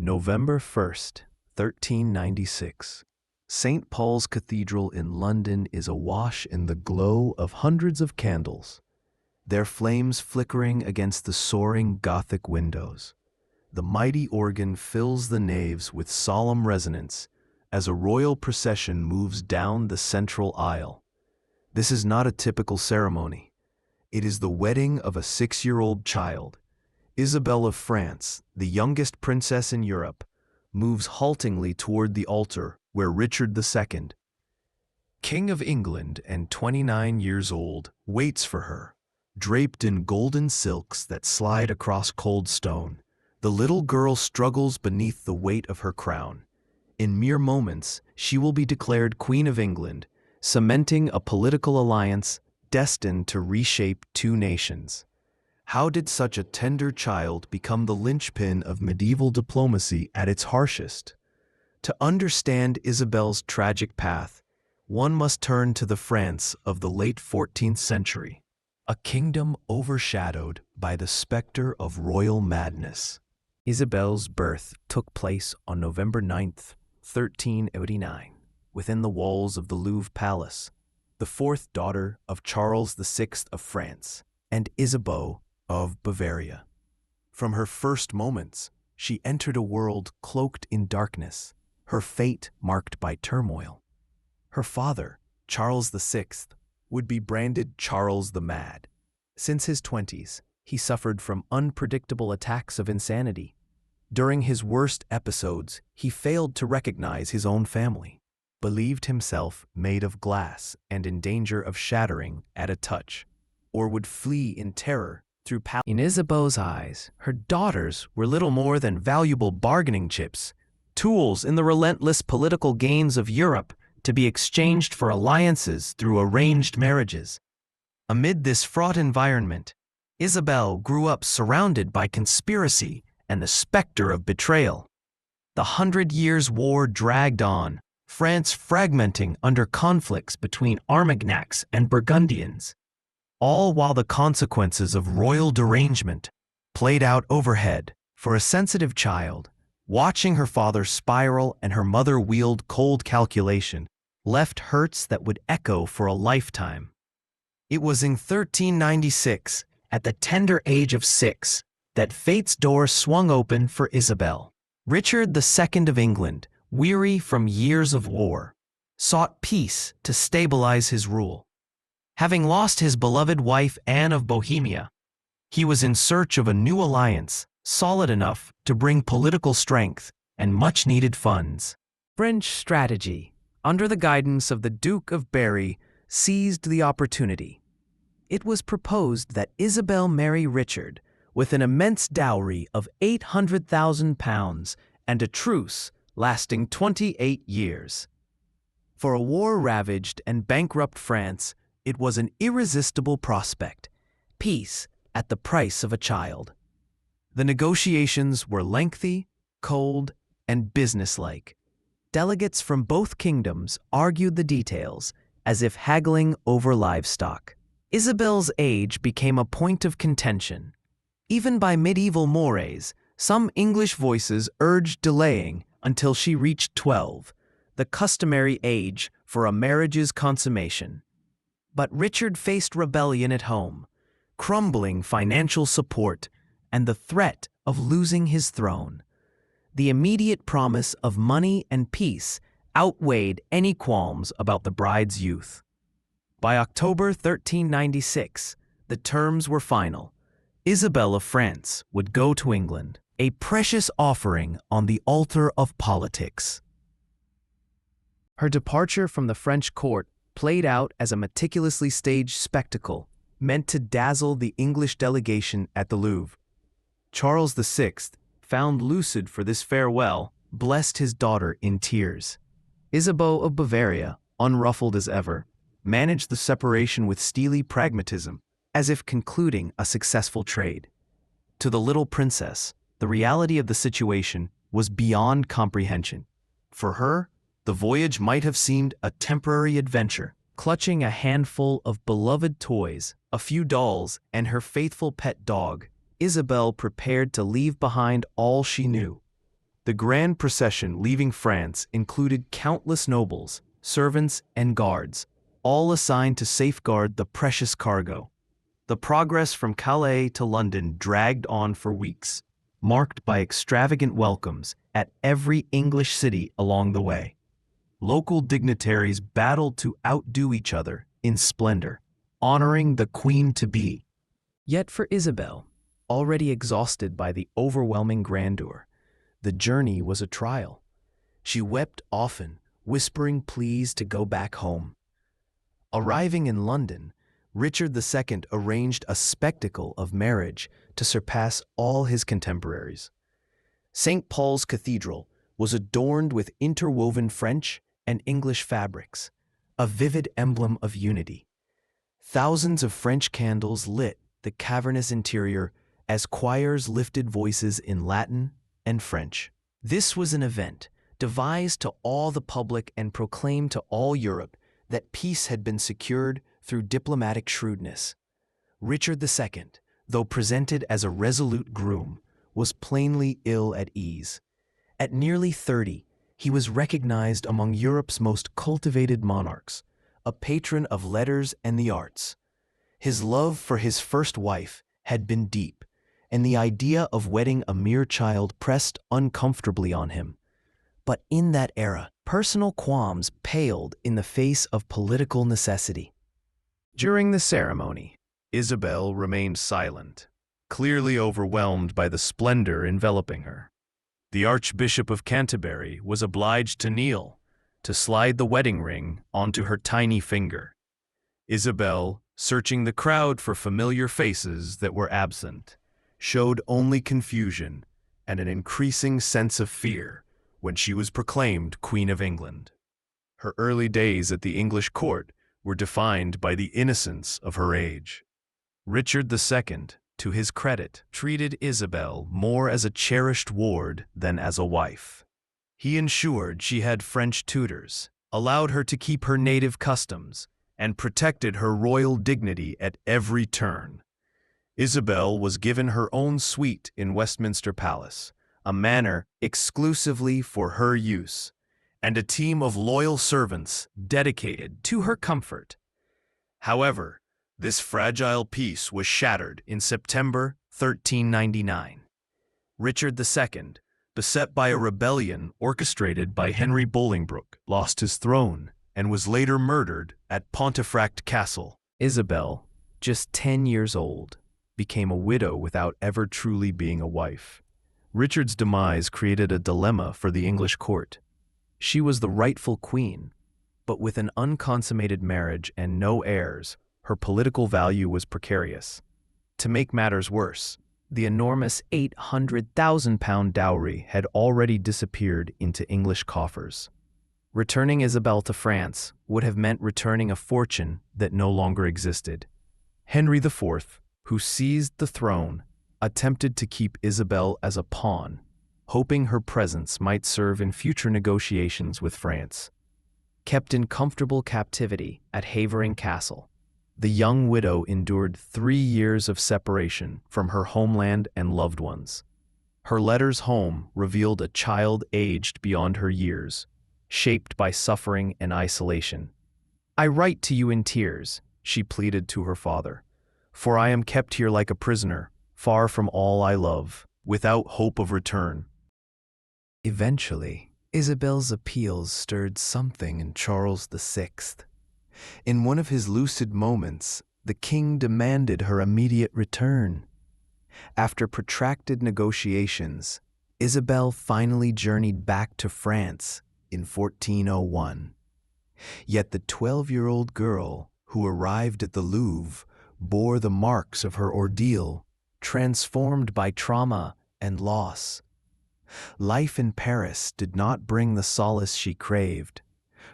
November 1st, 1396. St. Paul's Cathedral in London is awash in the glow of hundreds of candles, their flames flickering against the soaring Gothic windows. The mighty organ fills the naves with solemn resonance as a royal procession moves down the central aisle. This is not a typical ceremony. It is the wedding of a 6-year-old child. Isabel of France, the youngest princess in Europe, moves haltingly toward the altar where Richard II, King of England and 29 years old, waits for her. Draped in golden silks that slide across cold stone, the little girl struggles beneath the weight of her crown. In mere moments, she will be declared Queen of England, cementing a political alliance destined to reshape two nations. How did such a tender child become the linchpin of medieval diplomacy at its harshest? To understand Isabel's tragic path, one must turn to the France of the late 14th century, a kingdom overshadowed by the specter of royal madness. Isabel's birth took place on November 9th, 1389, within the walls of the Louvre Palace, the fourth daughter of Charles VI of France and Isabeau of Bavaria. From her first moments, she entered a world cloaked in darkness, her fate marked by turmoil. Her father, Charles VI, would be branded Charles the Mad. Since his 20s, he suffered from unpredictable attacks of insanity. During his worst episodes, he failed to recognize his own family, believed himself made of glass and in danger of shattering at a touch, or would flee in terror through In Isabeau's eyes, her daughters were little more than valuable bargaining chips, tools in the relentless political gains of Europe to be exchanged for alliances through arranged marriages. Amid this fraught environment, Isabelle grew up surrounded by conspiracy and the specter of betrayal. The 100 Years' War dragged on, France fragmenting under conflicts between Armagnacs and Burgundians, all while the consequences of royal derangement played out overhead. For a sensitive child, watching her father spiral and her mother wield cold calculation left hurts that would echo for a lifetime. It was in 1396, at the tender age of 6, that fate's door swung open for Isabelle. Richard II of England, weary from years of war, sought peace to stabilize his rule. Having lost his beloved wife Anne of Bohemia, he was in search of a new alliance, solid enough to bring political strength and much-needed funds. French strategy, under the guidance of the Duke of Berry, seized the opportunity. It was proposed that Isabelle marry Richard with an immense dowry of £800,000 and a truce lasting 28 years. For a war-ravaged and bankrupt France, it was an irresistible prospect, peace at the price of a child. The negotiations were lengthy, cold, and businesslike. Delegates from both kingdoms argued the details, as if haggling over livestock. Isabelle's age became a point of contention. Even by medieval mores, some English voices urged delaying until she reached 12, the customary age for a marriage's consummation. But Richard faced rebellion at home, crumbling financial support, and the threat of losing his throne. The immediate promise of money and peace outweighed any qualms about the bride's youth. By October 1396, the terms were final. Isabel of France would go to England, a precious offering on the altar of politics. Her departure from the French court played out as a meticulously staged spectacle meant to dazzle the English delegation at the Louvre. Charles VI, found lucid for this farewell, blessed his daughter in tears. Isabeau of Bavaria, unruffled as ever, managed the separation with steely pragmatism, as if concluding a successful trade. To the little princess, the reality of the situation was beyond comprehension. For her, the voyage might have seemed a temporary adventure. Clutching a handful of beloved toys, a few dolls, and her faithful pet dog, Isabelle prepared to leave behind all she knew. The grand procession leaving France included countless nobles, servants, and guards, all assigned to safeguard the precious cargo. The progress from Calais to London dragged on for weeks, marked by extravagant welcomes at every English city along the way. Local dignitaries battled to outdo each other in splendor, honoring the queen-to-be. Yet for Isabelle, already exhausted by the overwhelming grandeur, the journey was a trial. She wept often, whispering pleas to go back home. Arriving in London, Richard II arranged a spectacle of marriage to surpass all his contemporaries. St. Paul's Cathedral was adorned with interwoven French and English fabrics, a vivid emblem of unity. Thousands of French candles lit the cavernous interior as choirs lifted voices in Latin and French. This was an event devised to awe the public and proclaim to all Europe that peace had been secured through diplomatic shrewdness. Richard II, though presented as a resolute groom, was plainly ill at ease. At nearly 30, he was recognized among Europe's most cultivated monarchs, a patron of letters and the arts. His love for his first wife had been deep, and the idea of wedding a mere child pressed uncomfortably on him. But in that era, personal qualms paled in the face of political necessity. During the ceremony, Isabelle remained silent, clearly overwhelmed by the splendor enveloping her. The Archbishop of Canterbury was obliged to kneel, to slide the wedding ring onto her tiny finger. Isabelle, searching the crowd for familiar faces that were absent, showed only confusion and an increasing sense of fear when she was proclaimed Queen of England. Her early days at the English court were defined by the innocence of her age. Richard II, to his credit, treated Isabelle more as a cherished ward than as a wife. He ensured she had French tutors, allowed her to keep her native customs, and protected her royal dignity at every turn. Isabelle was given her own suite in Westminster Palace, a manor exclusively for her use, and a team of loyal servants dedicated to her comfort. However, this fragile peace was shattered in September 1399. Richard II, beset by a rebellion orchestrated by Henry Bolingbroke, lost his throne and was later murdered at Pontefract Castle. Isabelle, just 10 years old, became a widow without ever truly being a wife. Richard's demise created a dilemma for the English court. She was the rightful queen, but with an unconsummated marriage and no heirs, her political value was precarious. To make matters worse, the enormous £800,000 dowry had already disappeared into English coffers. Returning Isabelle to France would have meant returning a fortune that no longer existed. Henry IV, who seized the throne, attempted to keep Isabelle as a pawn, hoping her presence might serve in future negotiations with France. Kept in comfortable captivity at Havering Castle, the young widow endured 3 years of separation from her homeland and loved ones. Her letters home revealed a child aged beyond her years, shaped by suffering and isolation. "I write to you in tears," she pleaded to her father, "for I am kept here like a prisoner, far from all I love, without hope of return." Eventually, Isabelle's appeals stirred something in Charles VI. In one of his lucid moments, the king demanded her immediate return. After protracted negotiations, Isabelle finally journeyed back to France in 1401. Yet the 12-year-old girl who arrived at the Louvre bore the marks of her ordeal, transformed by trauma and loss. Life in Paris did not bring the solace she craved.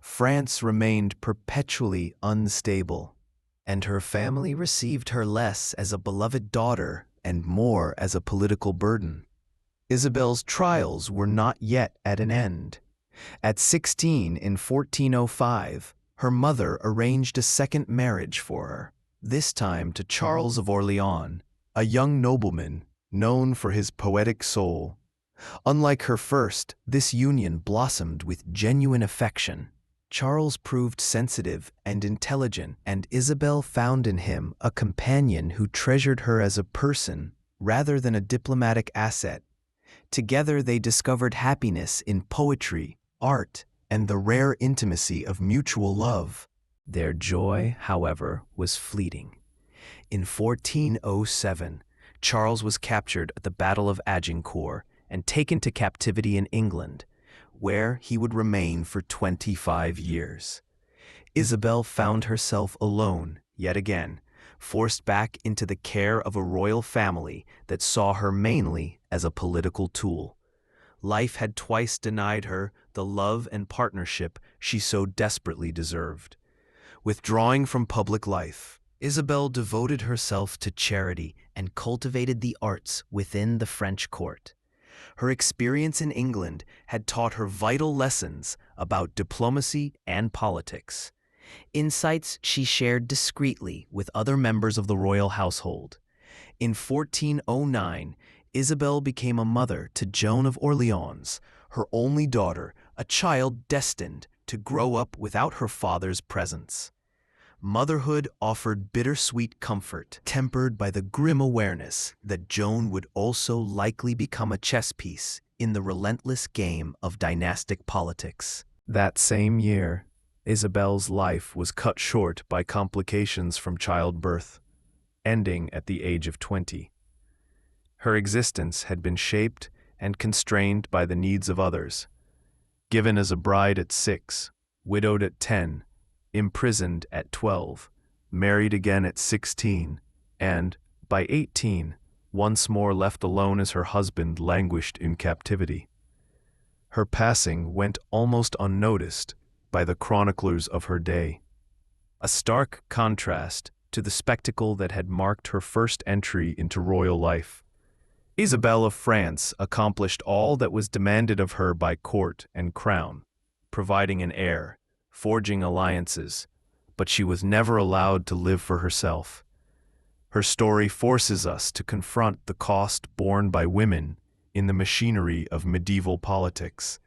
France remained perpetually unstable, and her family received her less as a beloved daughter and more as a political burden. Isabelle's trials were not yet at an end. At 16 in 1405, her mother arranged a second marriage for her, this time to Charles of Orleans, a young nobleman known for his poetic soul. Unlike her first, this union blossomed with genuine affection. Charles proved sensitive and intelligent, and Isabel found in him a companion who treasured her as a person rather than a diplomatic asset. Together they discovered happiness in poetry, art, and the rare intimacy of mutual love. Their joy, however, was fleeting. In 1407, Charles was captured at the Battle of Agincourt and taken to captivity in England, where he would remain for 25 years. Isabel found herself alone, yet again, forced back into the care of a royal family that saw her mainly as a political tool. Life had twice denied her the love and partnership she so desperately deserved. Withdrawing from public life, Isabelle devoted herself to charity and cultivated the arts within the French court. Her experience in England had taught her vital lessons about diplomacy and politics, insights she shared discreetly with other members of the royal household. In 1409, Isabelle became a mother to Joan of Orleans, her only daughter, a child destined to grow up without her father's presence. Motherhood offered bittersweet comfort, tempered by the grim awareness that Joan would also likely become a chess piece in the relentless game of dynastic politics. That same year, Isabel's life was cut short by complications from childbirth, ending at the age of 20. Her existence had been shaped and constrained by the needs of others. Given as a bride at 6, widowed at 10, imprisoned at 12, married again at 16, and, by 18, once more left alone as her husband languished in captivity. Her passing went almost unnoticed by the chroniclers of her day, a stark contrast to the spectacle that had marked her first entry into royal life. Isabel of France accomplished all that was demanded of her by court and crown, providing an heir, forging alliances, but she was never allowed to live for herself. Her story forces us to confront the cost borne by women in the machinery of medieval politics,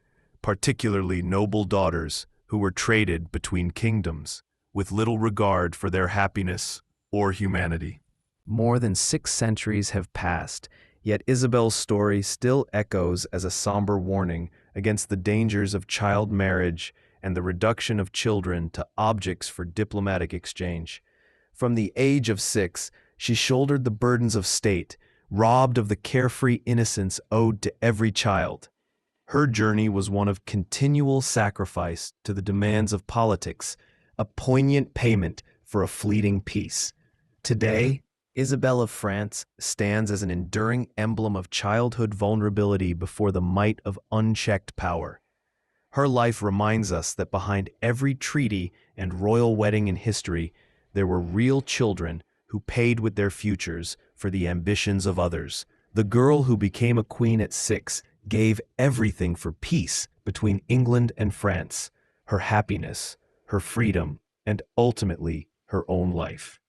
particularly noble daughters who were traded between kingdoms with little regard for their happiness or humanity. More than 6 centuries have passed, yet Isabel's story still echoes as a somber warning against the dangers of child marriage and the reduction of children to objects for diplomatic exchange. From the age of 6, she shouldered the burdens of state, robbed of the carefree innocence owed to every child. Her journey was one of continual sacrifice to the demands of politics, a poignant payment for a fleeting peace. Today, Isabel of France stands as an enduring emblem of childhood vulnerability before the might of unchecked power. Her life reminds us that behind every treaty and royal wedding in history, there were real children who paid with their futures for the ambitions of others. The girl who became a queen at 6 gave everything for peace between England and France, her happiness, her freedom, and ultimately her own life.